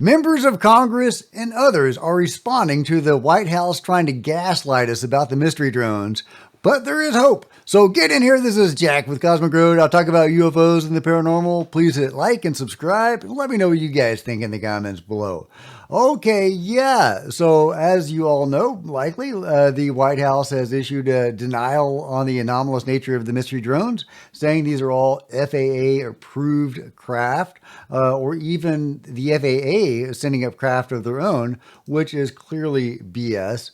Members of Congress and others are responding to the White House trying to gaslight us about the mystery drones, but there is hope. So get in here. This is Jack with Cosmic Road. I'll talk about UFOs and the paranormal. Please hit like and subscribe and let me know what you guys think in the comments below. Okay, yeah. So as you all know, likely the White House has issued a denial on the anomalous nature of the mystery drones, saying these are all FAA approved craft, or even the FAA sending up craft of their own, which is clearly BS.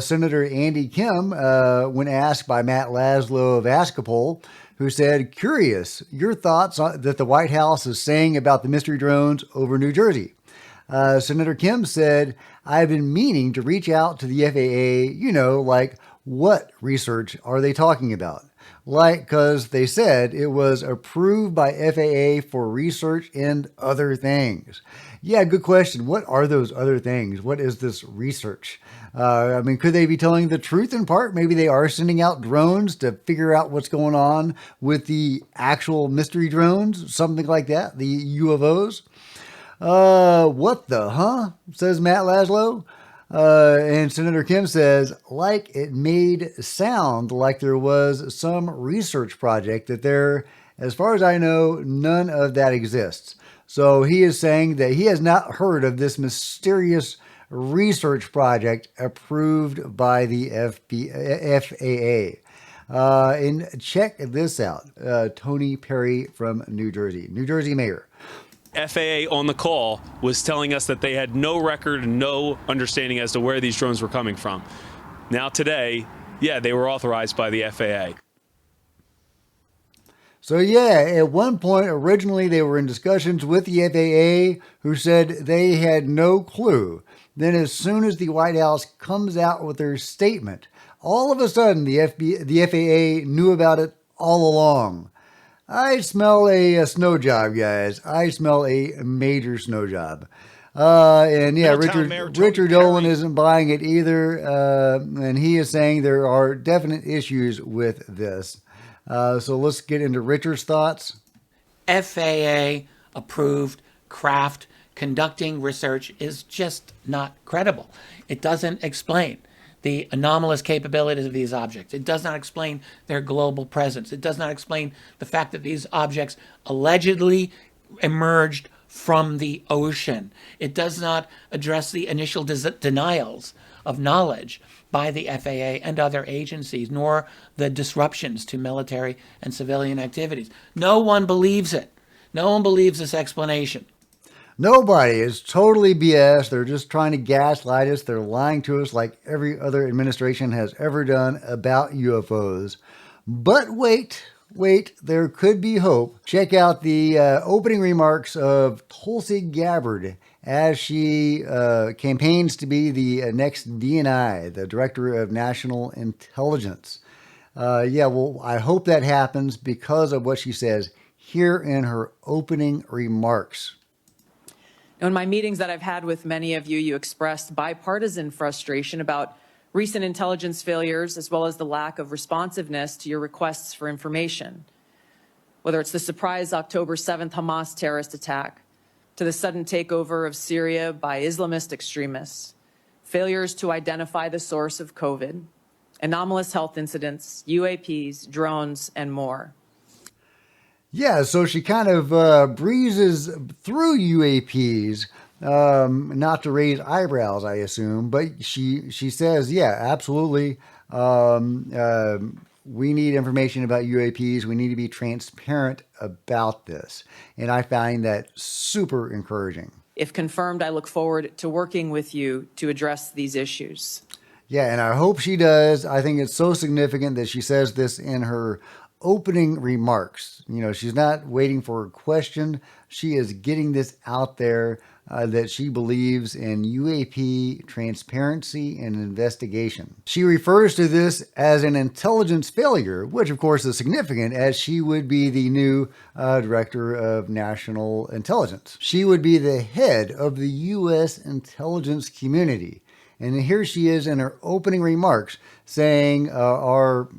Senator Andy Kim, when asked by Matt Laszlo of Askapol, who said, "Curious, your thoughts that the White House is saying about the mystery drones over New Jersey." Senator Kim said, "I've been meaning to reach out to the FAA, like what research are they talking about? Because they said it was approved by FAA for research and other things." Yeah, good question. What are those other things? What is this research? Could they be telling the truth in part? Maybe they are sending out drones to figure out what's going on with the actual mystery drones, something like that, the UFOs. What the, says Matt Laszlo. And Senator Kim says, like it made sound like there was some research project that there, as far as I know, none of that exists. So he is saying that he has not heard of this mysterious research project approved by the FAA. And check this out. Tony Perry from New Jersey mayor. FAA on the call was telling us that they had no record, no understanding as to where these drones were coming from. Now today, yeah, they were authorized by the FAA. So yeah, at one point, originally they were in discussions with the FAA, who said they had no clue. Then as soon as the White House comes out with their statement, all of a sudden the FAA knew about it all along. I smell a snow job, guys. I smell a major snow job. And yeah, Richard Dolan isn't buying it either. And he is saying there are definite issues with this. So let's get into Richard's thoughts. FAA approved craft conducting research is just not credible. It doesn't explain the anomalous capabilities of these objects. It does not explain their global presence. It does not explain the fact that these objects allegedly emerged from the ocean. It does not address the initial denials of knowledge by the FAA and other agencies, nor the disruptions to military and civilian activities. No one believes it. No one believes this explanation. Nobody. It's totally BS. They're just trying to gaslight us. They're lying to us like every other administration has ever done about UFOs. But wait, there could be hope. Check out the opening remarks of Tulsi Gubbard as she campaigns to be the next DNI, the Director of National Intelligence. I hope that happens because of what she says here in her opening remarks. In my meetings that I've had with many of you, you expressed bipartisan frustration about recent intelligence failures, as well as the lack of responsiveness to your requests for information. Whether it's the surprise October 7th Hamas terrorist attack, to the sudden takeover of Syria by Islamist extremists, failures to identify the source of COVID, anomalous health incidents, UAPs, drones, and more. Yeah, so she kind of breezes through UAPs, not to raise eyebrows, I assume, but she says, yeah, absolutely. We need information about UAPs. We need to be transparent about this. And I find that super encouraging. If confirmed, I look forward to working with you to address these issues. Yeah, and I hope she does. I think it's so significant that she says this in her opening remarks. She's not waiting for a question. She is getting this out there that she believes in UAP transparency and investigation. She refers to this as an intelligence failure, which of course is significant as she would be the new Director of National Intelligence. She would be the head of the U.S. intelligence community. And here she is in her opening remarks saying our,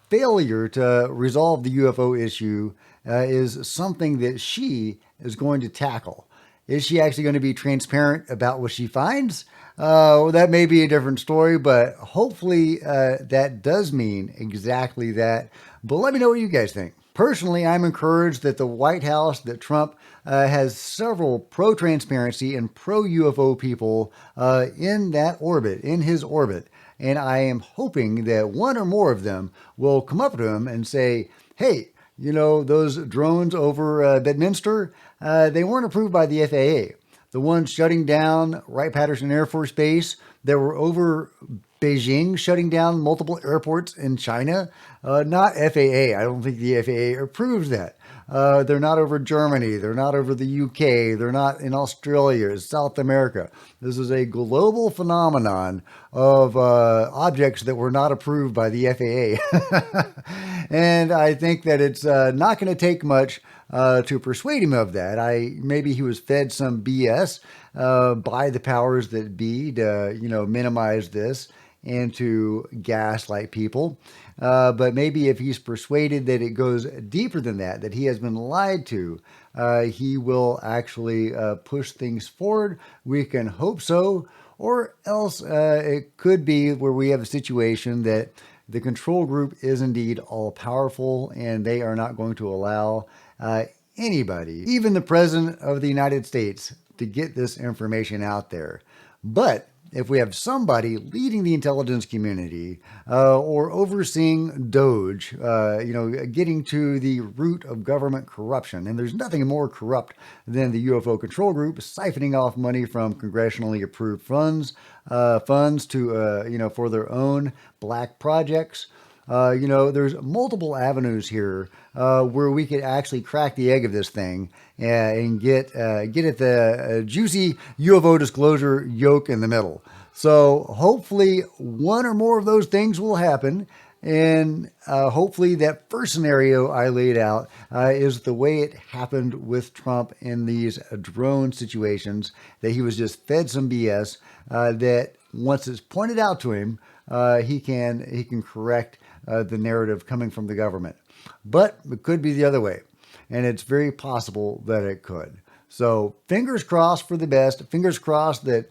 failure to resolve the UFO issue is something that she is going to tackle. Is she actually going to be transparent about what she finds? Well, that may be a different story, but hopefully that does mean exactly that. But let me know what you guys think. Personally, I'm encouraged that the White House, that Trump has several pro-transparency and pro-UFO people in that orbit, in his orbit. And I am hoping that one or more of them will come up to him and say, hey, you know, those drones over Bedminster, they weren't approved by the FAA. The ones shutting down Wright-Patterson Air Force Base that were over Beijing, shutting down multiple airports in China, not FAA. I don't think the FAA approves that. They're not over Germany. They're not over the UK. They're not in Australia, South America. This is a global phenomenon of objects that were not approved by the FAA. And I think that it's not going to take much to persuade him of that. Maybe he was fed some BS by the powers that be to, minimize this and to gaslight people. But maybe if he's persuaded that it goes deeper than that he has been lied to, he will actually push things forward. We can hope so. Or else it could be where we have a situation that the control group is indeed all powerful and they are not going to allow anybody, even the President of the United States, to get this information out there. But if we have somebody leading the intelligence community or overseeing DOGE, getting to the root of government corruption, and there's nothing more corrupt than the UFO control group siphoning off money from congressionally approved funds to, for their own black projects. There's multiple avenues here where we could actually crack the egg of this thing and get at the juicy UFO disclosure yolk in the middle. So hopefully one or more of those things will happen. And hopefully that first scenario I laid out is the way it happened with Trump in these drone situations, that he was just fed some BS that once it's pointed out to him, he can correct the narrative coming from the government. But it could be the other way, and it's very possible that it could. So fingers crossed for the best. Fingers crossed that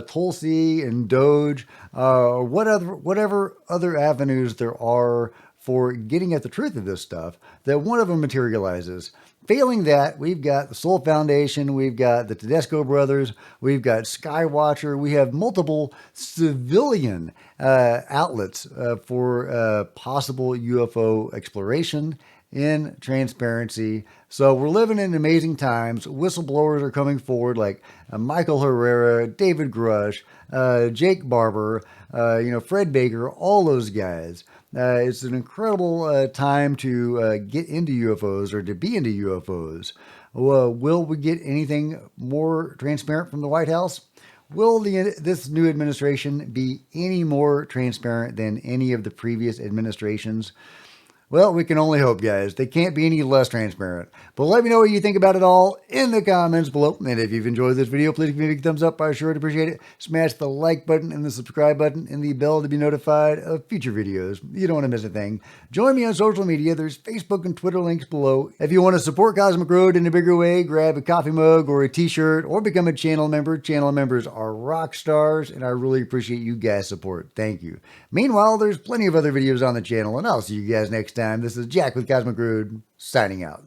Tulsi and DOGE, whatever other avenues there are for getting at the truth of this stuff, that one of them materializes. Failing that, we've got the Soul Foundation, we've got the Tedesco brothers, we've got Skywatcher, we have multiple civilian outlets for possible UFO exploration in transparency. So we're living in amazing times. Whistleblowers are coming forward like Michael Herrera, David Grush, Jake Barber, Fred Baker, all those guys. It's an incredible time to get into UFOs or to be into UFOs. Will we get anything more transparent from the White House? Will this new administration be any more transparent than any of the previous administrations? Well, we can only hope, guys. They can't be any less transparent. But let me know what you think about it all in the comments below. And if you've enjoyed this video, please give me a big thumbs up. I sure would appreciate it. Smash the like button and the subscribe button and the bell to be notified of future videos. You don't want to miss a thing. Join me on social media. There's Facebook and Twitter links below. If you want to support Cosmic Road in a bigger way, grab a coffee mug or a t-shirt or become a channel member. Channel members are rock stars, and I really appreciate you guys' support. Thank you. Meanwhile, there's plenty of other videos on the channel, and I'll see you guys next time. This is Jack with Cosmic Road, signing out.